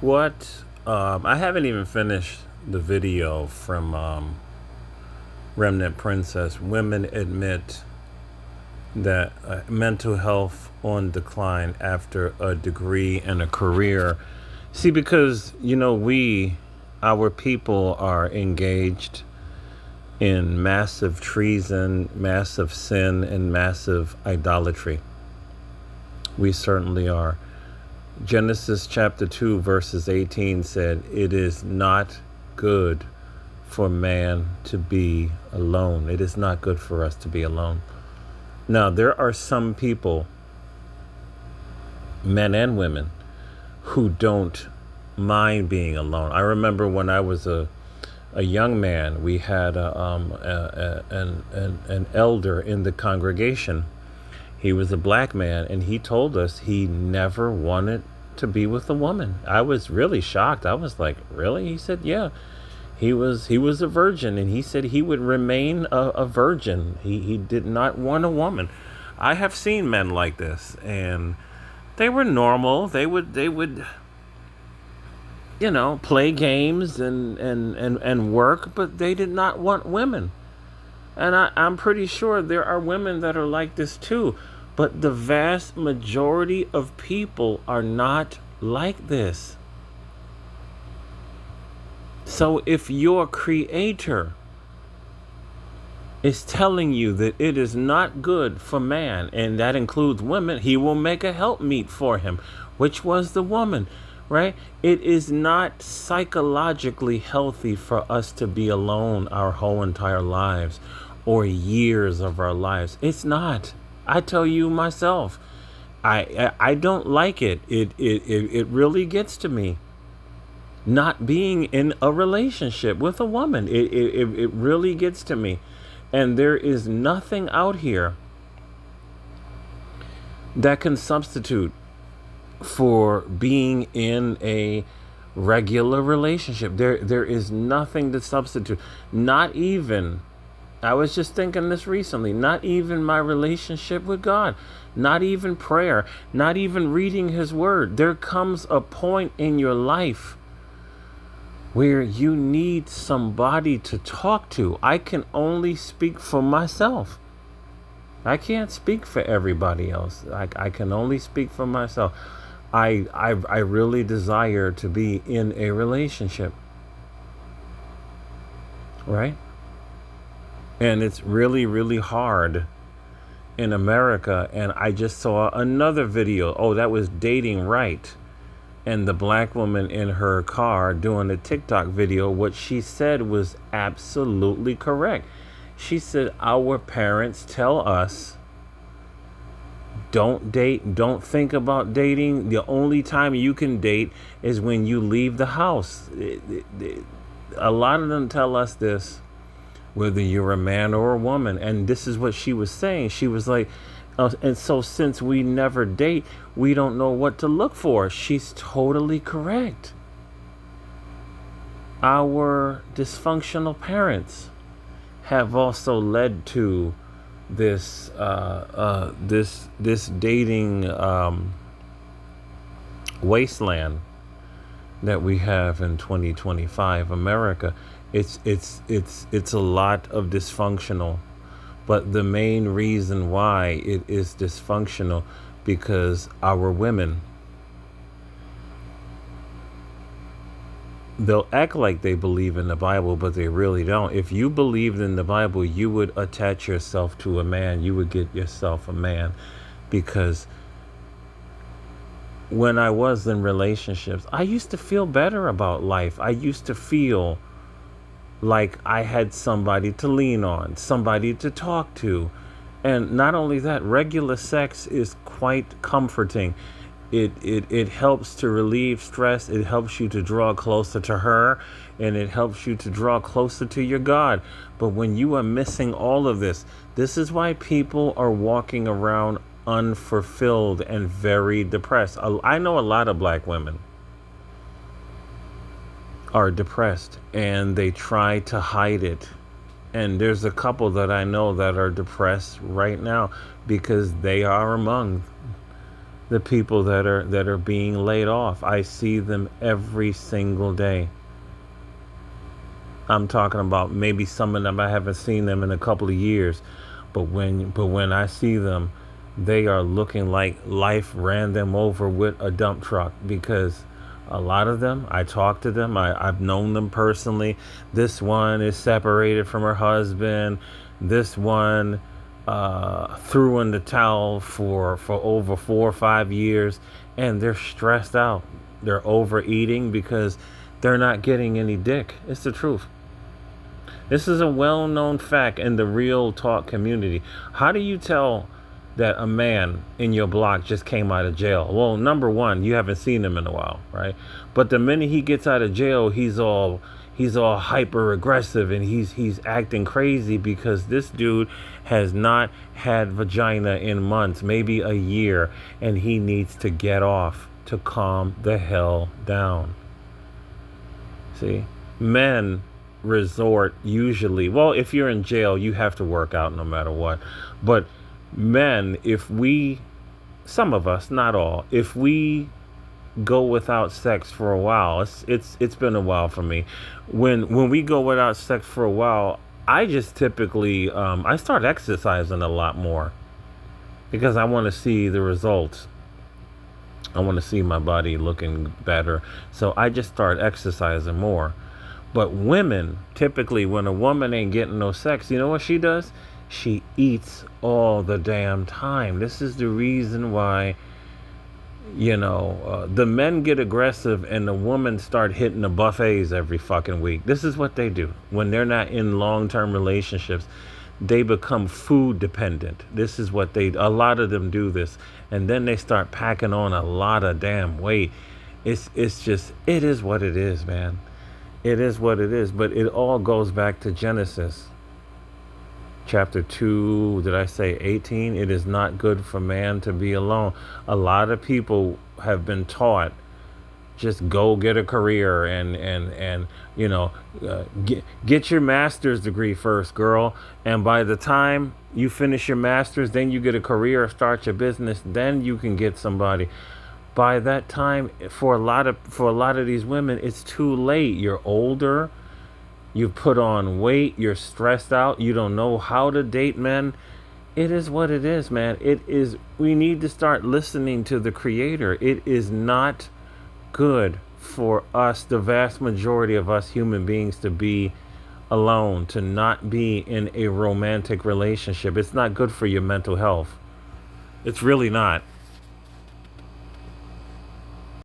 What? I haven't even finished the video from Remnant Princess. Women admit that mental health on decline after a degree and a career. See, because, our people are engaged in massive treason, massive sin, and massive idolatry. We certainly are. Genesis chapter 2, verses 18 said, "It is not good for man to be alone." It is not good for us to be alone. Now, there are some people, men and women, who don't mind being alone. I remember when I was a young man, we had an elder in the congregation. He was a black man, and he told us he never wanted to be with a woman. I was really shocked. I was like, "Really?" He said, "Yeah." He was a virgin, and he said he would remain a virgin. He did not want a woman. I have seen men like this, and they were normal. They would play games and work, but they did not want women. And I'm pretty sure there are women that are like this too. But the vast majority of people are not like this. So if your creator is telling you that it is not good for man, and that includes women, he will make a helpmeet for him, which was the woman, right? It is not psychologically healthy for us to be alone our whole entire lives or years of our lives. It's not. I tell you myself, I don't like it. It really gets to me not being in a relationship with a woman. It really gets to me. And there is nothing out here that can substitute for being in a regular relationship. There is nothing to substitute. Not even, I was just thinking this recently, not even my relationship with God, not even prayer, not even reading his word. There comes a point in your life where you need somebody to talk to. I can only speak for myself. I can't speak for everybody else. I can only speak for myself. I really desire to be in a relationship, right? And it's really, really hard in America. And I just saw another video. Oh, that was dating right. And the black woman in her car doing a TikTok video, what she said was absolutely correct. She said, our parents tell us, don't date, don't think about dating. The only time you can date is when you leave the house. A lot of them tell us this, whether you're a man or a woman. And this is what she was saying. She was like, and so since we never date, we don't know what to look for. She's totally correct. Our dysfunctional parents have also led to this this dating wasteland that we have in 2025 America. It's a lot of dysfunctional. But the main reason why it is dysfunctional, because our women, they'll act like they believe in the Bible, but they really don't. If you believed in the Bible, you would attach yourself to a man. You would get yourself a man. Because when I was in relationships, I used to feel better about life. I used to feel like I had somebody to lean on, somebody to talk to. And not only that, regular sex is quite comforting. It helps to relieve stress. It helps you to draw closer to her, and it helps you to draw closer to your God. But when you are missing all of this, this is why people are walking around unfulfilled and very depressed. I know a lot of black women are depressed, and they try to hide it. And there's a couple that I know that are depressed right now because they are among the people that are being laid off. I see them every single day. I'm talking about maybe some of them I haven't seen them in a couple of years, but when I see them, they are looking like life ran them over with a dump truck because a lot of them, I talk to them, I've known them personally. This one is separated from her husband. This one threw in the towel for over 4 or 5 years, and they're stressed out. They're overeating because they're not getting any dick. It's the truth. This is a well known fact in the real talk community. How do you tell that a man in your block just came out of jail? Well, number one, you haven't seen him in a while, right? But the minute he gets out of jail, he's all hyper aggressive and he's acting crazy because this dude has not had vagina in months, maybe a year, and he needs to get off to calm the hell down. See, men resort usually, well, if you're in jail, you have to work out no matter what. But men, if we, some of us, not all, if we go without sex for a while, it's been a while for me. When we go without sex for a while, I just typically I start exercising a lot more because I want to see the results. I want to see my body looking better. So I just start exercising more. But women, typically, when a woman ain't getting no sex, you know what she does? She eats all the damn time. This is the reason why, the men get aggressive and the women start hitting the buffets every fucking week. This is what they do. When they're not in long-term relationships, they become food dependent. This is what a lot of them do this. And then they start packing on a lot of damn weight. It's just, it is what it is, man. It is what it is, but it all goes back to Genesis chapter 2, did I say 18? It is not good for man to be alone. A lot of people have been taught just go get a career and get your master's degree first, girl. And by the time you finish your master's, then you get a career, start your business, then you can get somebody. By that time, for a lot of these women, it's too late. You're older, you've put on weight, you're stressed out, you don't know how to date men. It is what it is, man. It is, we need to start listening to the creator. It is not good for us, the vast majority of us human beings, to be alone, to not be in a romantic relationship. It's not good for your mental health. It's really not.